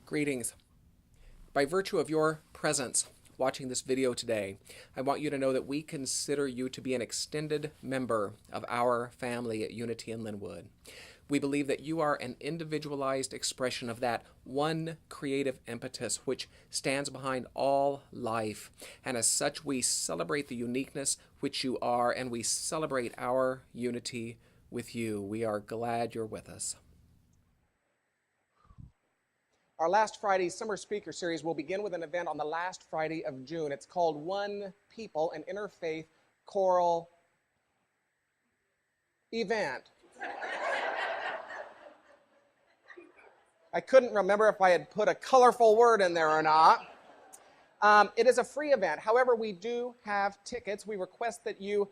Greetings. By virtue of your presence watching this video today, I want you to know that we consider you to be an extended member of our family at Unity in Linwood. We believe that you are an individualized expression of that one creative impetus which stands behind all life. And as such, we celebrate the uniqueness which you are, and we celebrate our unity with you. We are glad you're with us. Our last Friday's summer speaker series will begin with an event on the last Friday of June. It's called One People, an Interfaith Choral Event. I couldn't remember if I had put a colorful word in there or not. It is a free event. However, we do have tickets. We request that you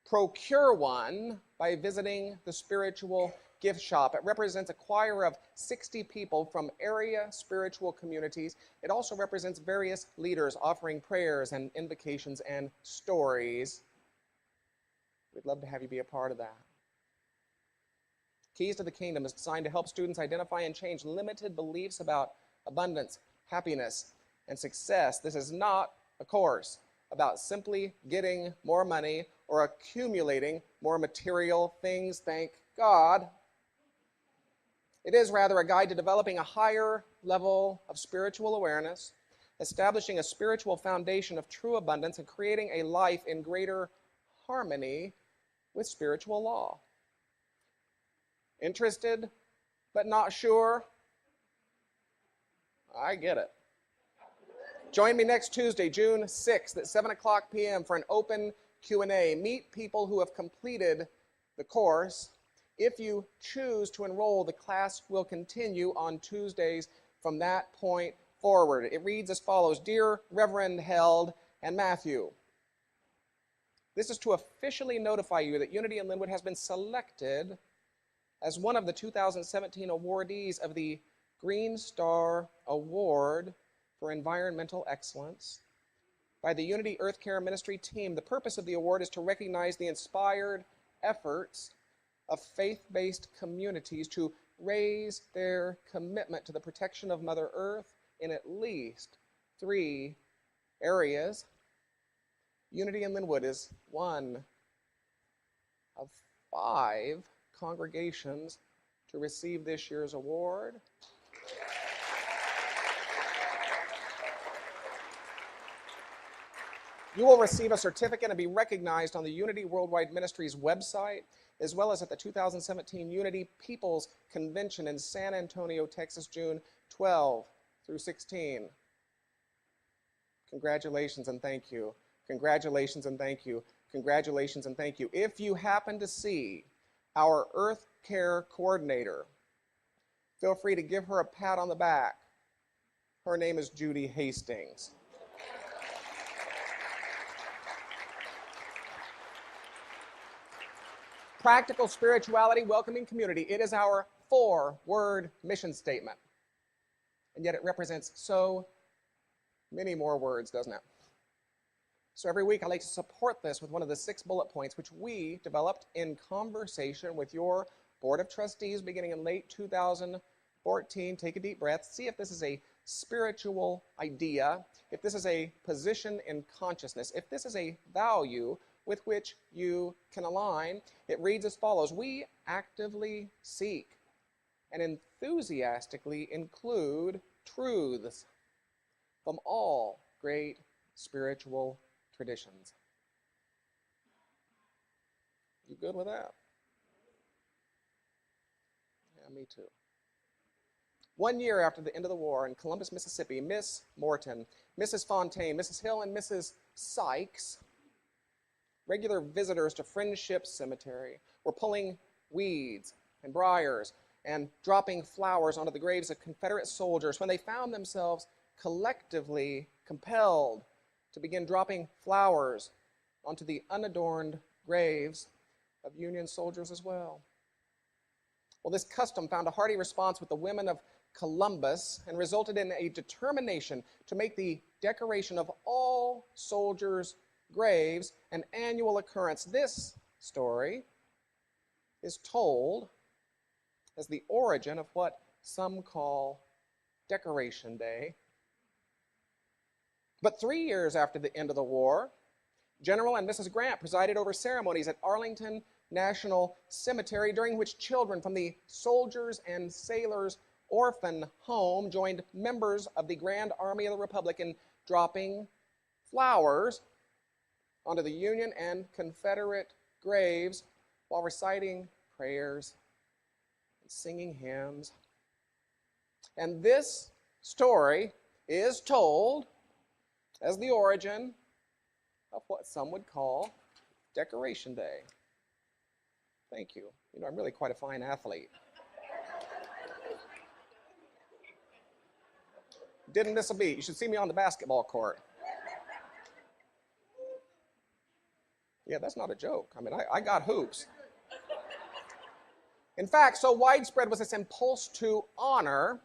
procure one by visiting the spiritual gift shop. It represents a choir of 60 people from area spiritual communities. It also represents various leaders offering prayers and invocations and stories. We'd love to have you be a part of that. Keys to the Kingdom is designed to help students identify and change limited beliefs about abundance, happiness, and success. This is not a course about simply getting more money or accumulating more material things, thank God. It is rather a guide to developing a higher level of spiritual awareness, establishing a spiritual foundation of true abundance, and creating a life in greater harmony with spiritual law. Interested but not sure? I get it. Join me next Tuesday, June 6th at 7 o'clock p.m. for an open Q&A. Meet people who have completed the course. If you choose to enroll, the class will continue on Tuesdays from that point forward. It reads as follows: Dear Reverend Held and Matthew, this is to officially notify you that Unity in Linwood has been selected as one of the 2017 awardees of the Green Star Award for Environmental Excellence by the Unity Earth Care Ministry team. The purpose of the award is to recognize the inspired efforts of faith-based communities to raise their commitment to the protection of Mother Earth in at least 3 areas. Unity in Linwood is one of 5 congregations to receive this year's award. You will receive a certificate and be recognized on the Unity Worldwide Ministries website, as well as at the 2017 Unity People's Convention in San Antonio, Texas, June 12 through 16. Congratulations and thank you. Congratulations and thank you. Congratulations and thank you. If you happen to see our Earth Care Coordinator, feel free to give her a pat on the back. Her name is Judy Hastings. Practical spirituality, welcoming community. It is our 4-word mission statement. And yet it represents so many more words, doesn't it? So every week I like to support this with one of the 6 bullet points which we developed in conversation with your Board of Trustees beginning in late 2014. Take a deep breath. See if this is a spiritual idea, if this is a position in consciousness, if this is a value with which you can align. It reads as follows: we actively seek and enthusiastically include truths from all great spiritual traditions. You good with that? Yeah, me too. 1 year after the end of the war in Columbus, Mississippi, Miss Morton, Mrs. Fontaine, Mrs. Hill, and Mrs. Sykes, regular visitors to Friendship Cemetery, were pulling weeds and briars and dropping flowers onto the graves of Confederate soldiers when they found themselves collectively compelled to begin dropping flowers onto the unadorned graves of Union soldiers as well. Well, this custom found a hearty response with the women of Columbus and resulted in a determination to make the decoration of all soldiers' graves an annual occurrence. This story is told as the origin of what some call Decoration Day. But 3 years after the end of the war, General and Mrs. Grant presided over ceremonies at Arlington National Cemetery, during which children from the Soldiers and Sailors Orphan Home joined members of the Grand Army of the Republic in dropping flowers onto the Union and Confederate graves while reciting prayers and singing hymns. And this story is told as the origin of what some would call Decoration Day. Thank you. You know, I'm really quite a fine athlete. Didn't miss a beat. You should see me on the basketball court. Yeah, that's not a joke. I mean, I got hoops. In fact, so widespread was this impulse to honor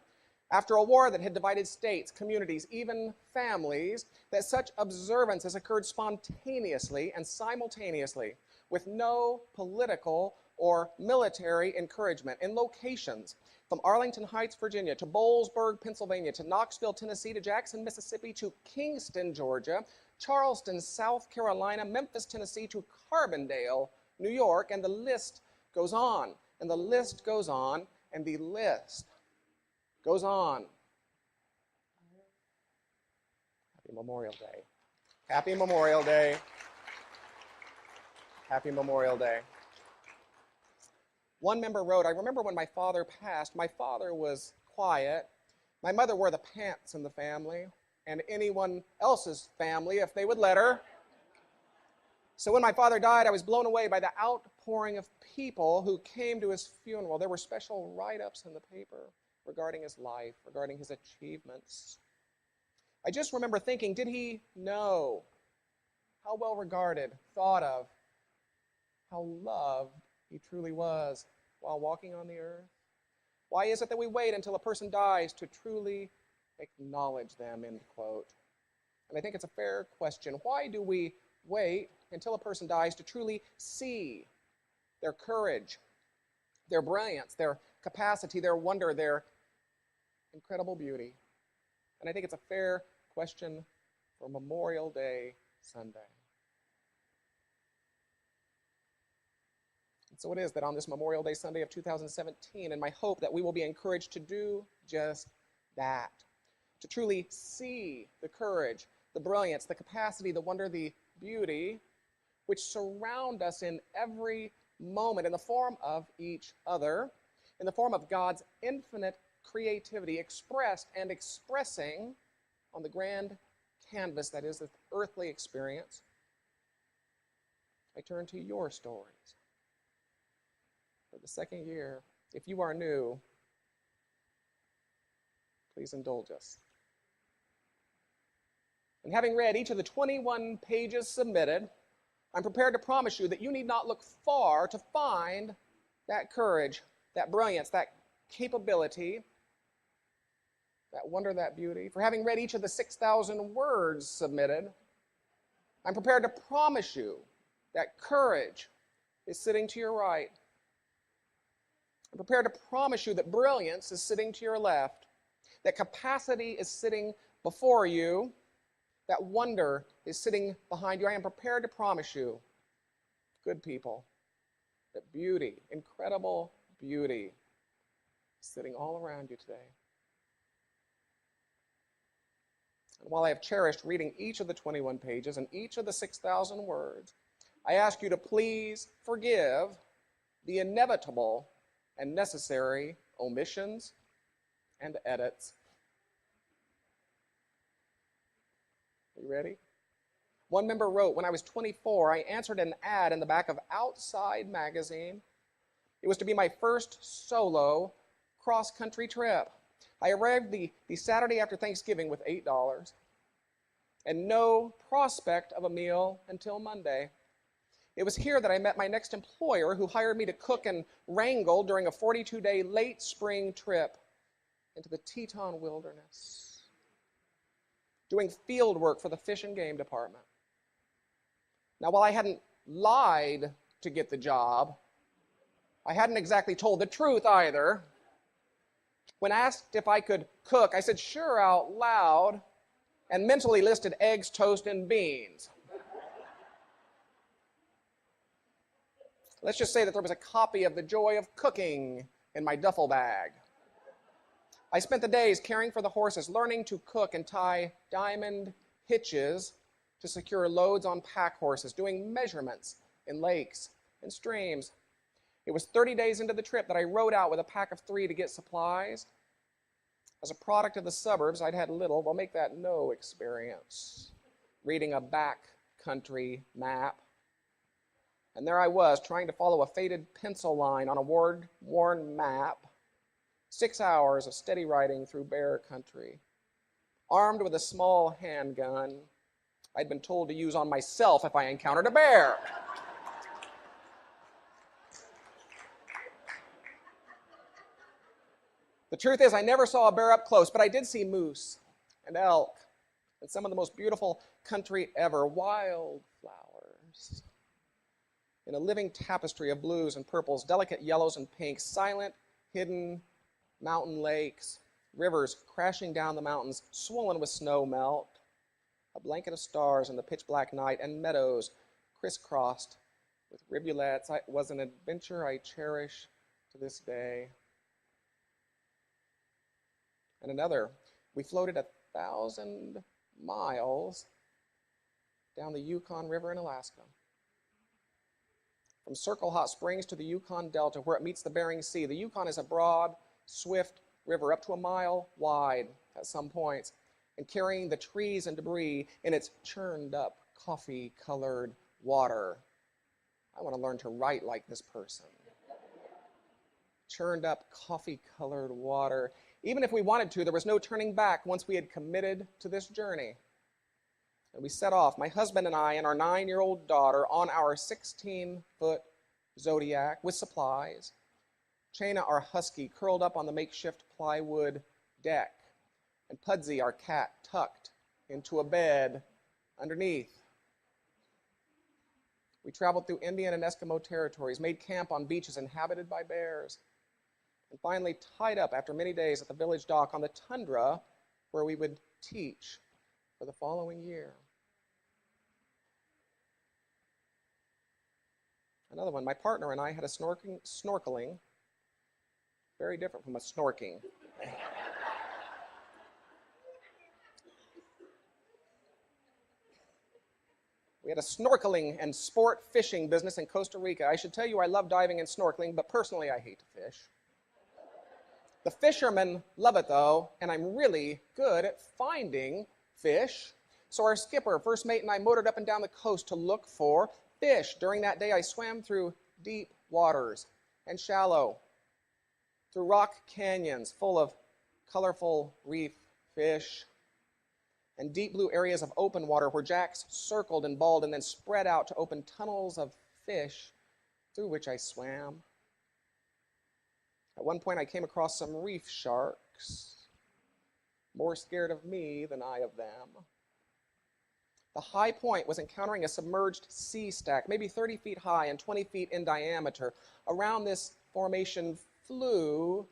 after a war that had divided states, communities, even families, that such observances occurred spontaneously and simultaneously with no political or military encouragement in locations from Arlington Heights, Virginia, to Boalsburg, Pennsylvania, to Knoxville, Tennessee, to Jackson, Mississippi, to Kingston, Georgia, Charleston, South Carolina, Memphis, Tennessee, to Carbondale, New York, and the list goes on, and the list goes on, and the list goes on. Happy Memorial Day. Happy Memorial Day. Happy Memorial Day. One member wrote, I remember when my father passed, my father was quiet. My mother wore the pants in the family, and anyone else's family if they would let her. So when my father died, I was blown away by the outpouring of people who came to his funeral. There were special write-ups in the paper regarding his life, regarding his achievements. I just remember thinking, did he know how well regarded, thought of, how loved he truly was while walking on the earth? Why is it that we wait until a person dies to truly acknowledge them, end quote? And I think it's a fair question. Why do we wait until a person dies to truly see their courage, their brilliance, their capacity, their wonder, their incredible beauty? And I think it's a fair question for Memorial Day Sunday. And so it is that on this Memorial Day Sunday of 2017, and my hope that we will be encouraged to do just that, to truly see the courage, the brilliance, the capacity, the wonder, the beauty, which surround us in every moment in the form of each other, in the form of God's infinite creativity expressed and expressing on the grand canvas that is the earthly experience. I turn to your stories. For the second year, if you are new, please indulge us. And having read each of the 21 pages submitted, I'm prepared to promise you that you need not look far to find that courage, that brilliance, that capability, that wonder, that beauty. For having read each of the 6,000 words submitted, I'm prepared to promise you that courage is sitting to your right. I'm prepared to promise you that brilliance is sitting to your left, that capacity is sitting before you, that wonder is sitting behind you. I am prepared to promise you, good people, that beauty, incredible beauty, is sitting all around you today. And while I have cherished reading each of the 21 pages and each of the 6,000 words, I ask you to please forgive the inevitable and necessary omissions and edits. Are you ready? One member wrote, when I was 24, I answered an ad in the back of Outside magazine. It was to be my first solo cross-country trip. I arrived the Saturday after Thanksgiving with $8 and no prospect of a meal until Monday. It was here that I met my next employer, who hired me to cook and wrangle during a 42-day late spring trip into the Teton wilderness, doing field work for the Fish and Game Department. Now, while I hadn't lied to get the job, I hadn't exactly told the truth either. When asked if I could cook, I said sure out loud and mentally listed eggs, toast, and beans. Let's just say that there was a copy of The Joy of Cooking in my duffel bag. I spent the days caring for the horses, learning to cook and tie diamond hitches to secure loads on pack horses, doing measurements in lakes and streams. It was 30 days into the trip that I rode out with a pack of 3 to get supplies. As a product of the suburbs, I'd had little, well, make that no experience, reading a backcountry map. And there I was, trying to follow a faded pencil line on a worn map. 6 hours of steady riding through bear country, armed with a small handgun I'd been told to use on myself if I encountered a bear. The truth is, I never saw a bear up close, but I did see moose and elk and some of the most beautiful country ever, wildflowers in a living tapestry of blues and purples, delicate yellows and pinks, silent, hidden mountain lakes, rivers crashing down the mountains, swollen with snow melt, a blanket of stars in the pitch black night, and meadows crisscrossed with rivulets. It was an adventure I cherish to this day. And another, we floated 1,000 miles down the Yukon River in Alaska. From Circle Hot Springs to the Yukon Delta, where it meets the Bering Sea. The Yukon is a broad, swift river, up to a mile wide at some points, and carrying the trees and debris in its churned up, coffee-colored water. I want to learn to write like this person. Churned up, coffee-colored water. Even if we wanted to, there was no turning back once we had committed to this journey. And we set off, my husband and I and our 9-year-old daughter, on our 16-foot Zodiac with supplies. Chaina, our husky, curled up on the makeshift plywood deck, and Pudsey, our cat, tucked into a bed underneath. We traveled through Indian and Eskimo territories, made camp on beaches inhabited by bears, and finally tied up after many days at the village dock on the tundra where we would teach for the following year. Another one, my partner and I had a snorkeling, very different from a snorking. We had a snorkeling and sport fishing business in Costa Rica. I should tell you I love diving and snorkeling, but personally I hate to fish. The fishermen love it though, and I'm really good at finding fish. So our skipper, first mate, and I motored up and down the coast to look for fish. During that day I swam through deep waters and shallow, through rock canyons full of colorful reef fish, and deep blue areas of open water where jacks circled and balled and then spread out to open tunnels of fish through which I swam. At one point I came across some reef sharks, more scared of me than I of them. The high point was encountering a submerged sea stack, maybe 30 feet high and 20 feet in diameter. Around this formation flew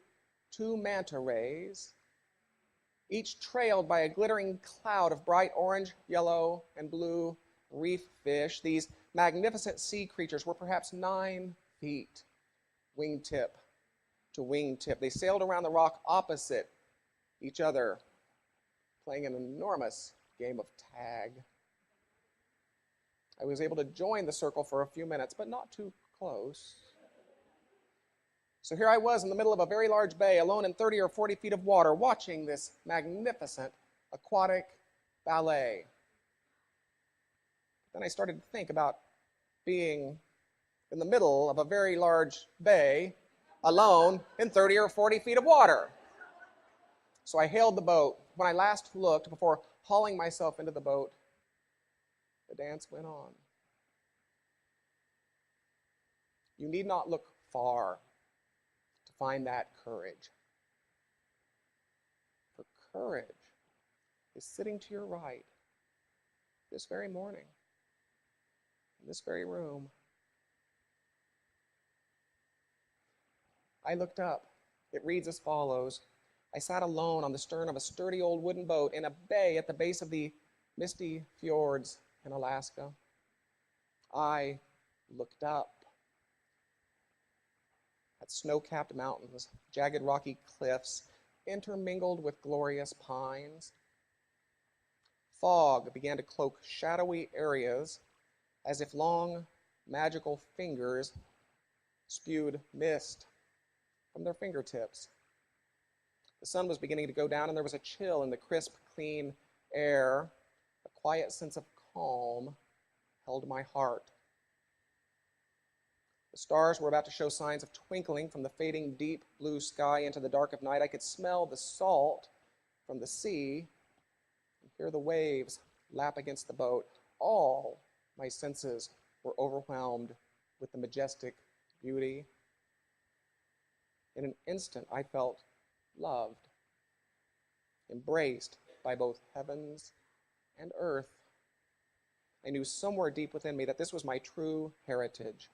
2 manta rays, each trailed by a glittering cloud of bright orange, yellow, and blue reef fish. These magnificent sea creatures were perhaps 9 feet, wingtip to wingtip. They sailed around the rock opposite each other, playing an enormous game of tag. I was able to join the circle for a few minutes, but not too close. So here I was in the middle of a very large bay, alone in 30 or 40 feet of water, watching this magnificent aquatic ballet. Then I started to think about being in the middle of a very large bay, alone in 30 or 40 feet of water. So I hailed the boat. When I last looked, before hauling myself into the boat, the dance went on. You need not look far to find that courage. For courage is sitting to your right this very morning, in this very room. I looked up. It reads as follows: I sat alone on the stern of a sturdy old wooden boat in a bay at the base of the misty fjords in Alaska. I looked up at snow-capped mountains, jagged rocky cliffs, intermingled with glorious pines. Fog began to cloak shadowy areas as if long, magical fingers spewed mist from their fingertips. The sun was beginning to go down, and there was a chill in the crisp, clean air. A quiet sense of calm held my heart. The stars were about to show signs of twinkling from the fading deep blue sky into the dark of night. I could smell the salt from the sea and hear the waves lap against the boat. All my senses were overwhelmed with the majestic beauty. In an instant, I felt loved, embraced by both heavens and earth. I knew somewhere deep within me that this was my true heritage,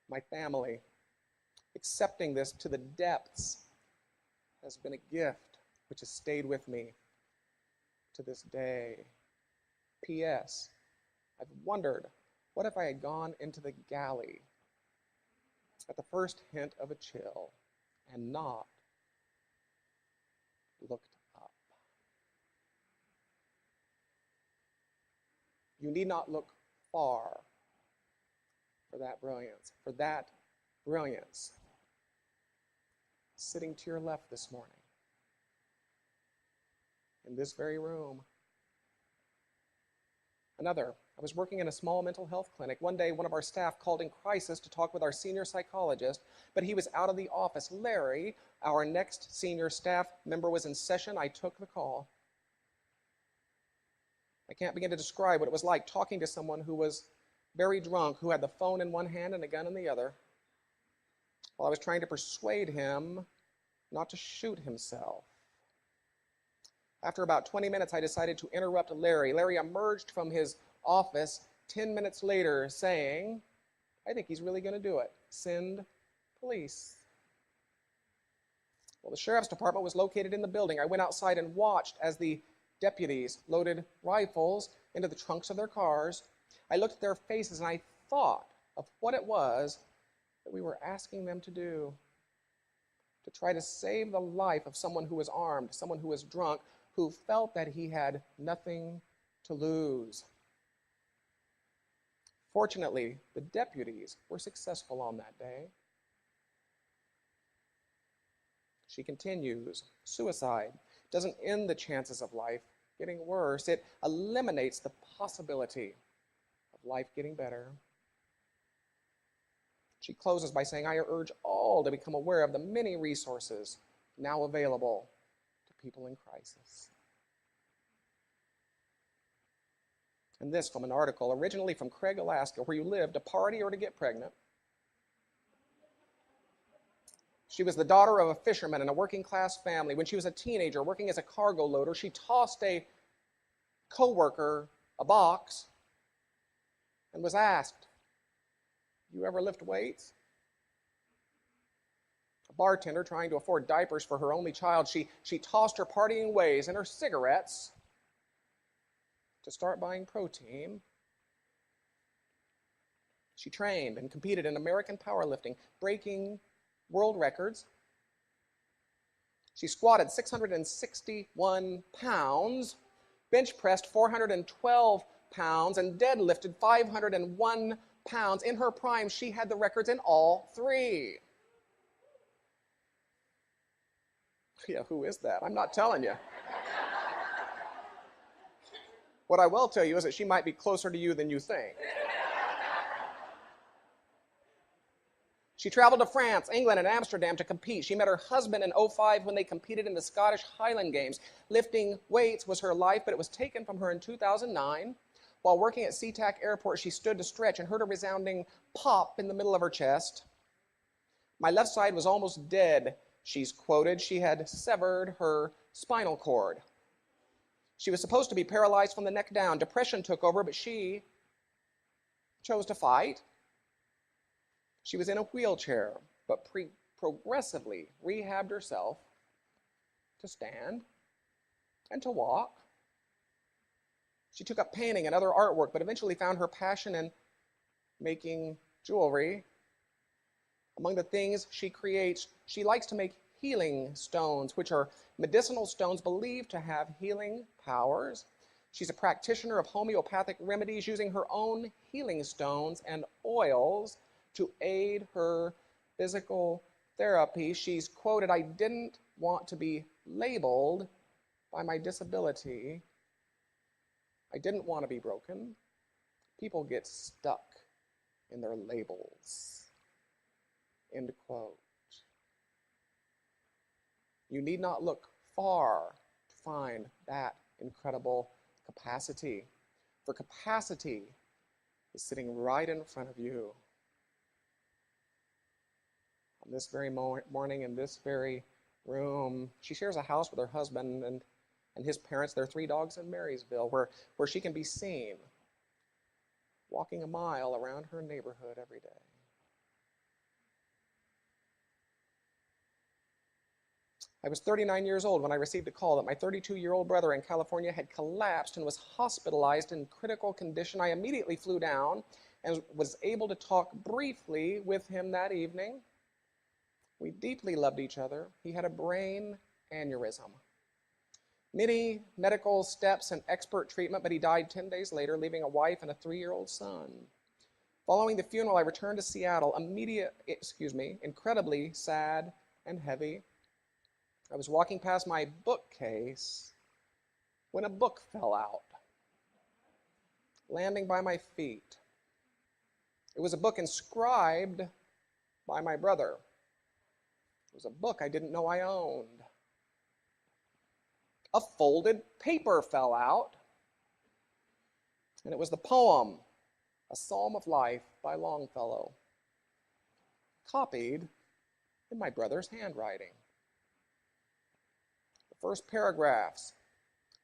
my family. Accepting this to the depths has been a gift which has stayed with me to this day. P.S. I've wondered, what if I had gone into the galley at the first hint of a chill and not looked up? You need not look far for that brilliance, sitting to your left this morning, in this very room. Another, I was working in a small mental health clinic. One day, one of our staff called in crisis to talk with our senior psychologist, but he was out of the office. Larry, our next senior staff member, was in session. I took the call. I can't begin to describe what it was like talking to someone who was very drunk, who had the phone in one hand and a gun in the other, while I was trying to persuade him not to shoot himself. After about 20 minutes, I decided to interrupt Larry. Larry emerged from his office 10 minutes later saying, I think he's really going to do it. Send police. Well, the sheriff's department was located in the building. I went outside and watched as the deputies loaded rifles into the trunks of their cars. I looked at their faces and I thought of what it was that we were asking them to do. To try to save the life of someone who was armed, someone who was drunk, who felt that he had nothing to lose. Fortunately, the deputies were successful on that day. She continues, suicide doesn't end the chances of life getting worse. It eliminates the possibility of life getting better. She closes by saying, I urge all to become aware of the many resources now available to people in crisis. And this from an article originally from Craig, Alaska, where you live to party or to get pregnant. She was the daughter of a fisherman in a working-class family. When she was a teenager working as a cargo loader, she tossed a co-worker a box and was asked, you ever lift weights? A bartender trying to afford diapers for her only child, she tossed her partying ways and her cigarettes to start buying protein. She trained and competed in American powerlifting, breaking world records. She squatted 661 pounds, bench pressed 412 pounds, and deadlifted 501 pounds. In her prime, she had the records in all three. Yeah, who is that? I'm not telling you. What I will tell you is that she might be closer to you than you think. She traveled to France, England, and Amsterdam to compete. She met her husband in 2005 when they competed in the Scottish Highland Games. Lifting weights was her life, but it was taken from her in 2009. While working at SeaTac Airport, she stood to stretch and heard a resounding pop in the middle of her chest. My left side was almost dead, she's quoted. She had severed her spinal cord. She was supposed to be paralyzed from the neck down. Depression took over, but she chose to fight. She was in a wheelchair, but progressively rehabbed herself to stand, and to walk. She took up painting and other artwork, but eventually found her passion in making jewelry. Among the things she creates, she likes to make healing stones, which are medicinal stones believed to have healing powers. She's a practitioner of homeopathic remedies, using her own healing stones and oils to aid her physical therapy. She's quoted, "I didn't want to be labeled by my disability. I didn't want to be broken." People get stuck in their labels. End quote. You need not look far to find that incredible capacity. For capacity is sitting right in front of you. On this very morning, in this very room, she shares a house with her husband and his parents, their 3 dogs in Marysville, where she can be seen walking a mile around her neighborhood every day. I was 39 years old when I received a call that my 32-year-old brother in California had collapsed and was hospitalized in critical condition. I immediately flew down and was able to talk briefly with him that evening. We deeply loved each other. He had a brain aneurysm. Many medical steps and expert treatment, but he died 10 days later, leaving a wife and a 3-year-old son. Following the funeral, I returned to Seattle, incredibly sad and heavy. I was walking past my bookcase when a book fell out, landing by my feet. It was a book inscribed by my brother. It was a book I didn't know I owned. A folded paper fell out, and it was the poem, A Psalm of Life by Longfellow, copied in my brother's handwriting. First paragraphs: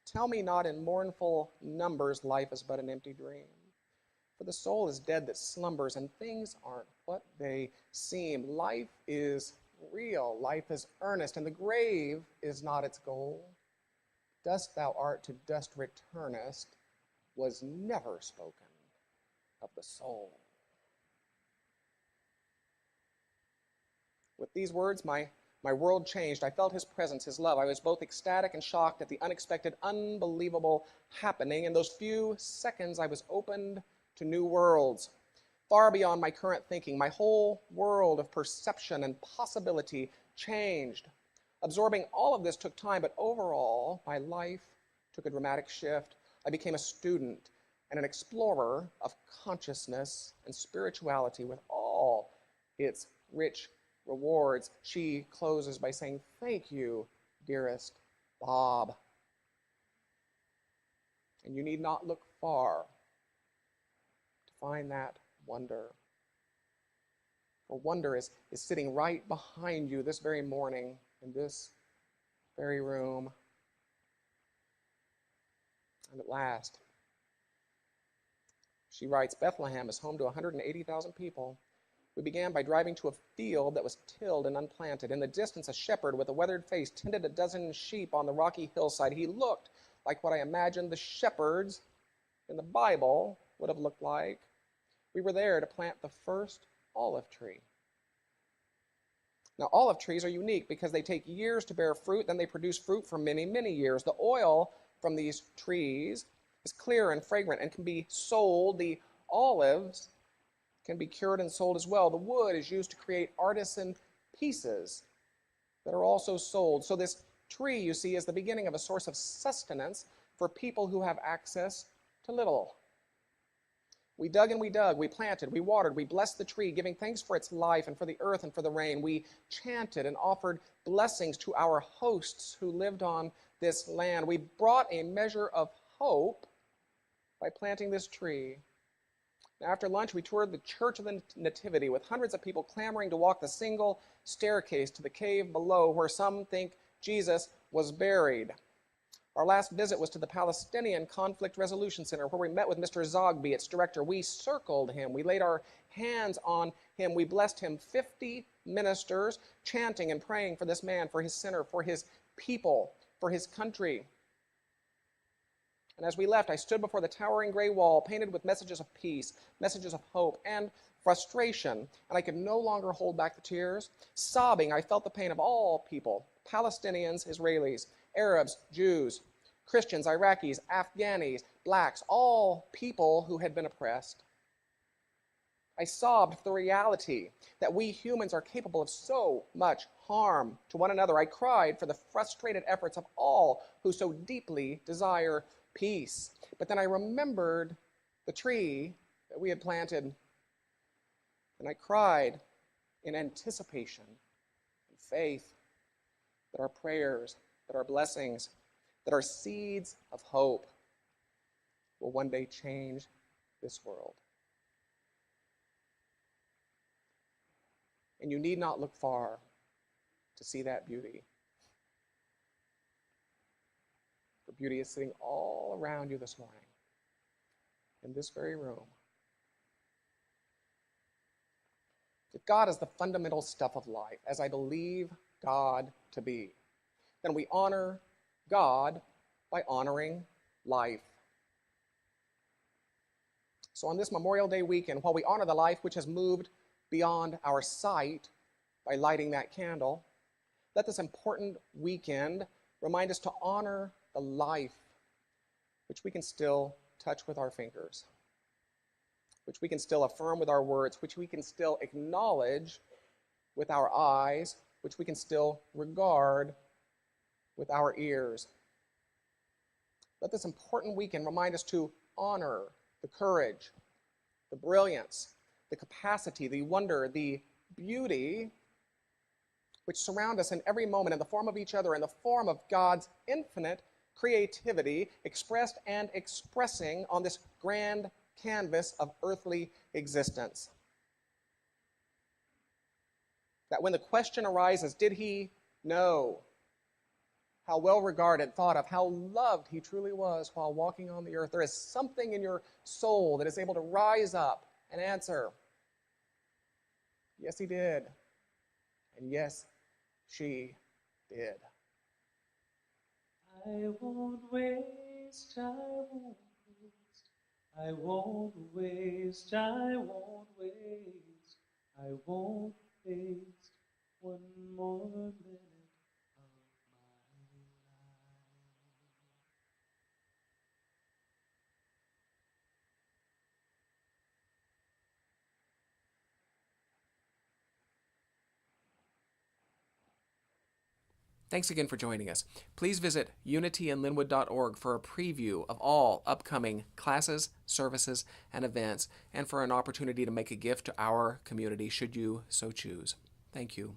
"Tell me not in mournful numbers, life is but an empty dream. For the soul is dead that slumbers, and things aren't what they seem. Life is real, life is earnest, and the grave is not its goal. Dust thou art, to dust returnest, was never spoken of the soul." With these words, my world changed. I felt his presence, his love. I was both ecstatic and shocked at the unexpected, unbelievable happening. In those few seconds, I was opened to new worlds, far beyond my current thinking. My whole world of perception and possibility changed. Absorbing all of this took time, but overall, my life took a dramatic shift. I became a student and an explorer of consciousness and spirituality with all its rich rewards. She closes by saying, "Thank you, dearest Bob." And you need not look far to find that wonder. For wonder is sitting right behind you this very morning in this very room. And at last, she writes, "Bethlehem is home to 180,000 people. We began by driving to a field that was tilled and unplanted. In the distance, a shepherd with a weathered face tended a dozen sheep on the rocky hillside. He looked like what I imagined the shepherds in the Bible would have looked like. We were there to plant the first olive tree." Now, olive trees are unique because they take years to bear fruit, then they produce fruit for many, many years. The oil from these trees is clear and fragrant and can be sold. The olives can be cured and sold as well. The wood is used to create artisan pieces that are also sold. So this tree, you see, is the beginning of a source of sustenance for people who have access to little. We dug and we dug, we planted, we watered, we blessed the tree, giving thanks for its life and for the earth and for the rain. We chanted and offered blessings to our hosts who lived on this land. We brought a measure of hope by planting this tree. After lunch, we toured the Church of the Nativity with hundreds of people clamoring to walk the single staircase to the cave below where some think Jesus was buried. Our last visit was to the Palestinian Conflict Resolution Center, where we met with Mr. Zogby, its director. We circled him. We laid our hands on him. We blessed him. 50 ministers chanting and praying for this man, for his center, for his people, for his country. And as we left, I stood before the towering gray wall, painted with messages of peace, messages of hope, and frustration, and I could no longer hold back the tears. Sobbing, I felt the pain of all people, Palestinians, Israelis, Arabs, Jews, Christians, Iraqis, Afghanis, blacks, all people who had been oppressed. I sobbed for the reality that we humans are capable of so much harm to one another. I cried for the frustrated efforts of all who so deeply desire peace. But then I remembered the tree that we had planted, and I cried in anticipation and faith that our prayers, that our blessings, that our seeds of hope will one day change this world. And you need not look far to see that beauty. The beauty is sitting all around you this morning, in this very room. If God is the fundamental stuff of life, as I believe God to be, then we honor God by honoring life. So on this Memorial Day weekend, while we honor the life which has moved beyond our sight by lighting that candle, let this important weekend remind us to honor the life which we can still touch with our fingers, which we can still affirm with our words, which we can still acknowledge with our eyes, which we can still regard with our ears. Let this important weekend remind us to honor the courage, the brilliance, the capacity, the wonder, the beauty which surround us in every moment in the form of each other, in the form of God's infinite creativity expressed and expressing on this grand canvas of earthly existence. That when the question arises, did he know how well regarded, thought of, how loved he truly was while walking on the earth, there is something in your soul that is able to rise up and answer, yes, he did, and yes, she did. I won't waste, I won't waste, I won't waste, I won't waste, I won't waste one more minute of my life. Thanks again for joining us. Please visit unityandlinwood.org for a preview of all upcoming classes, services, and events, and for an opportunity to make a gift to our community should you so choose. Thank you.